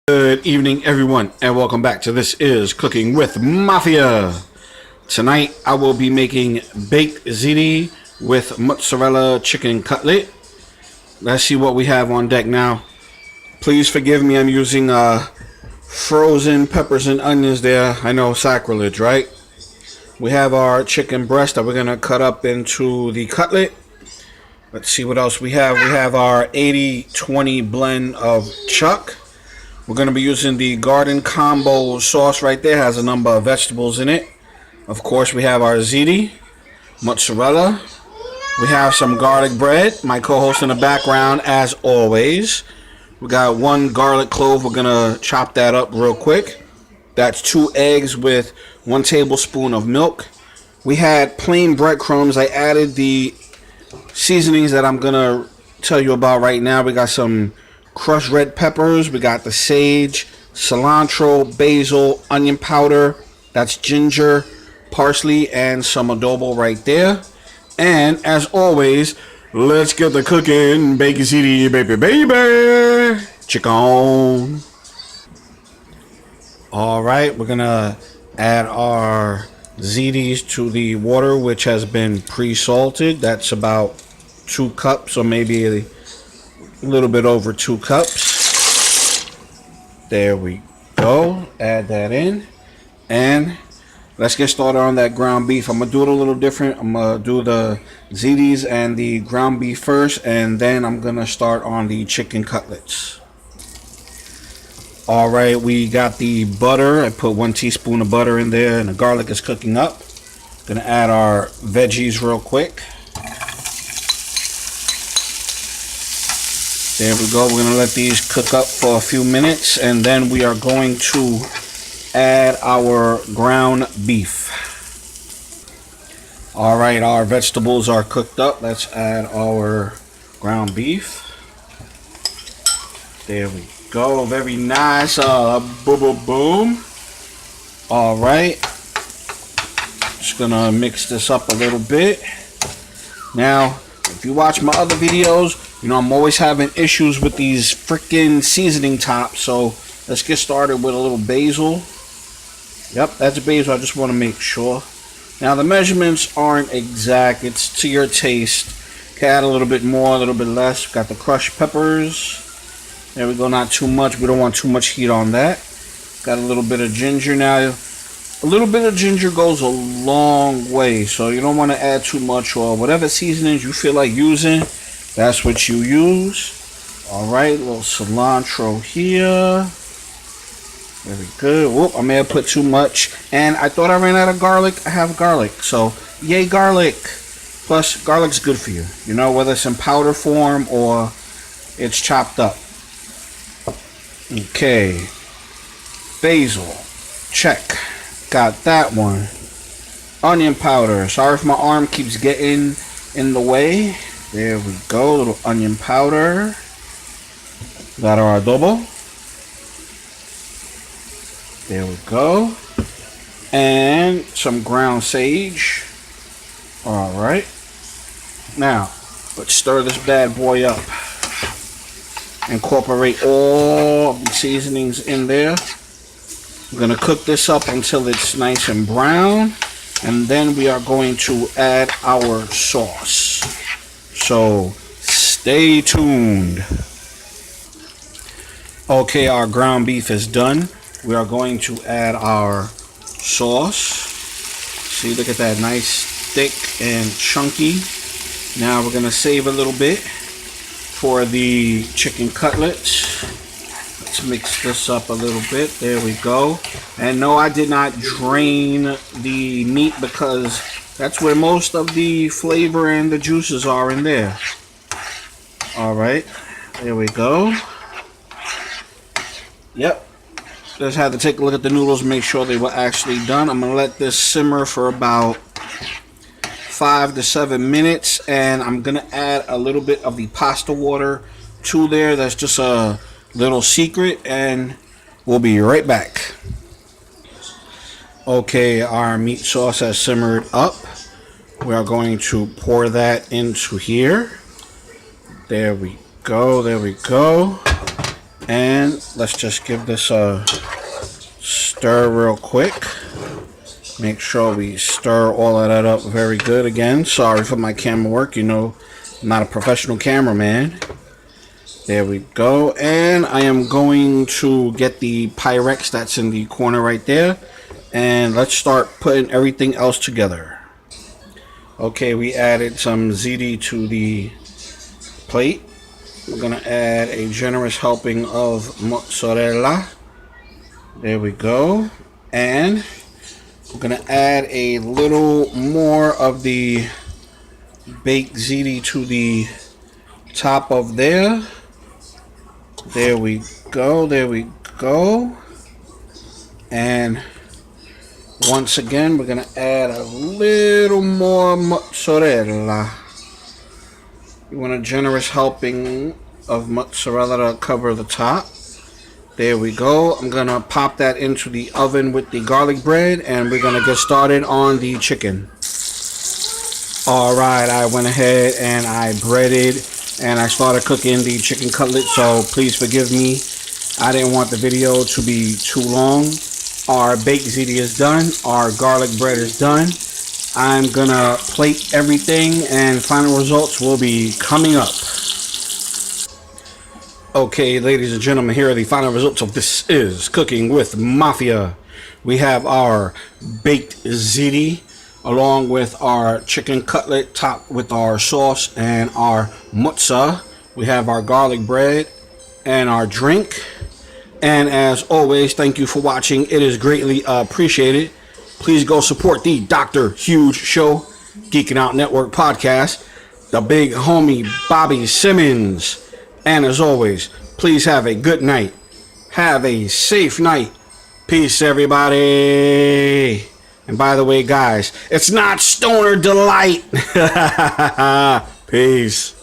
Good evening, everyone, and welcome back to This Is Cooking with Mafia. Tonight, I will be making Bakedziti with mozzarella chicken cutlet. Let's see what we have on deck now. Please forgive me, I'm using frozen peppers and onions there. I know, sacrilege, right? We have our chicken breast that we're going to cut up into the cutlet. Let's see what else we have. We have our 80-20 blend of chuck. We're going to be using the garden combo sauce right there. It has a number of vegetables in it. Of course, we have our ziti, mozzarella. We have some garlic bread. My co-host in the background, as always. We got one garlic clove. We're going to chop that up real quick. That's 2 eggs with 1 tablespoon of milk. We had plain breadcrumbs. I added the seasonings that I'm going to tell you about right now. We got some crushed red peppers, we got the sage, cilantro, basil, onion powder, that's ginger, parsley, and some adobo right there. And as always, let's get the cooking. Bakedziti, baby, chicken. Alright, we're gonna add our zitis to the water, which has been pre-salted. That's about 2 cups, or maybe a little bit over 2 cups. There we go. Add that in. And let's get started on that ground beef. I'm going to do it a little different. I'm going to do the zitis and the ground beef first, and then I'm going to start on the chicken cutlets. Alright, we got the butter. I put 1 teaspoon of butter in there, and the garlic is cooking up. Going to add our veggies real quick. There we go. We're going to let these cook up for a few minutes, and then we are going to add our ground beef. Alright, our vegetables are cooked up. Let's add our ground beef. There we go. Very nice. Boom, boom, boom. Alright. Just going to mix this up a little bit. Now, if you watch my other videos, you know I'm always having issues with these freaking seasoning tops. So let's get started with a little basil. Yep, that's basil. I just want to make sure. Now the measurements aren't exact. It's to your taste. Can add a little bit more, a little bit less. Got the crushed peppers. There we go. Not too much. We don't want too much heat on that. Got a little bit of ginger now. A little bit of ginger goes a long way, so you don't want to add too much, or whatever seasonings you feel like using, that's what you use. Alright, a little cilantro here. Very good. Whoop, I may have put too much. And I thought I ran out of garlic. I have garlic. So, yay garlic. Plus, garlic's good for you. You know, whether it's in powder form or it's chopped up. Okay. Basil. Check. Got that one. Onion powder. Sorry if my arm keeps getting in the way. There we go. A little onion powder. Got our adobo. There we go. And some ground sage. Alright. Now, let's stir this bad boy up. Incorporate all the seasonings in there. We're going to cook this up until it's nice and brown, and then we are going to add our sauce. So stay tuned. Okay, our ground beef is done. We are going to add our sauce. See, look at that, nice, thick and chunky. Now we're going to save a little bit for the chicken cutlets. Let's mix this up a little bit. There we go. And no, I did not drain the meat because that's where most of the flavor and the juices are in there. Alright. There we go. Yep. Just had to take a look at the noodles, make sure they were actually done. I'm going to let this simmer for about 5 to 7 minutes. And I'm going to add a little bit of the pasta water to there. That's just a little secret, and we'll be right back. Okay, our meat sauce has simmered up. We are going to pour that into here. There we go, there we go. And let's just give this a stir real quick. Make sure we stir all of that up very good. Again, sorry for my camera work. You know, I'm not a professional cameraman. There we go. And I am going to get the Pyrex that's in the corner right there. And let's start putting everything else together. Okay, we added some ziti to the plate. We're going to add a generous helping of mozzarella. There we go. And we're going to add a little more of the baked ziti to the top of there. There we go. There we go. And once again, we're going to add a little more mozzarella. You want a generous helping of mozzarella to cover the top. There we go. I'm going to pop that into the oven with the garlic bread, and we're going to get started on the chicken. Alright, I went ahead and I breaded and I started cooking the chicken cutlet, so please forgive me. I didn't want the video to be too long. Our baked ziti is done. Our garlic bread is done. I'm gonna plate everything and final results will be coming up. Okay, ladies and gentlemen, here are the final results of This Is Cooking with Mafia. We have our baked ziti along with our chicken cutlet topped with our sauce and our mozza. We have our garlic bread and our drink. And as always, thank you for watching. It is greatly appreciated. Please go support the Dr. Huge Show, Geeking Out Network podcast, the big homie Bobby Simmons. And as always, please have a good night. Have a safe night. Peace, everybody. And by the way, guys, it's not Stoner Delight. Peace.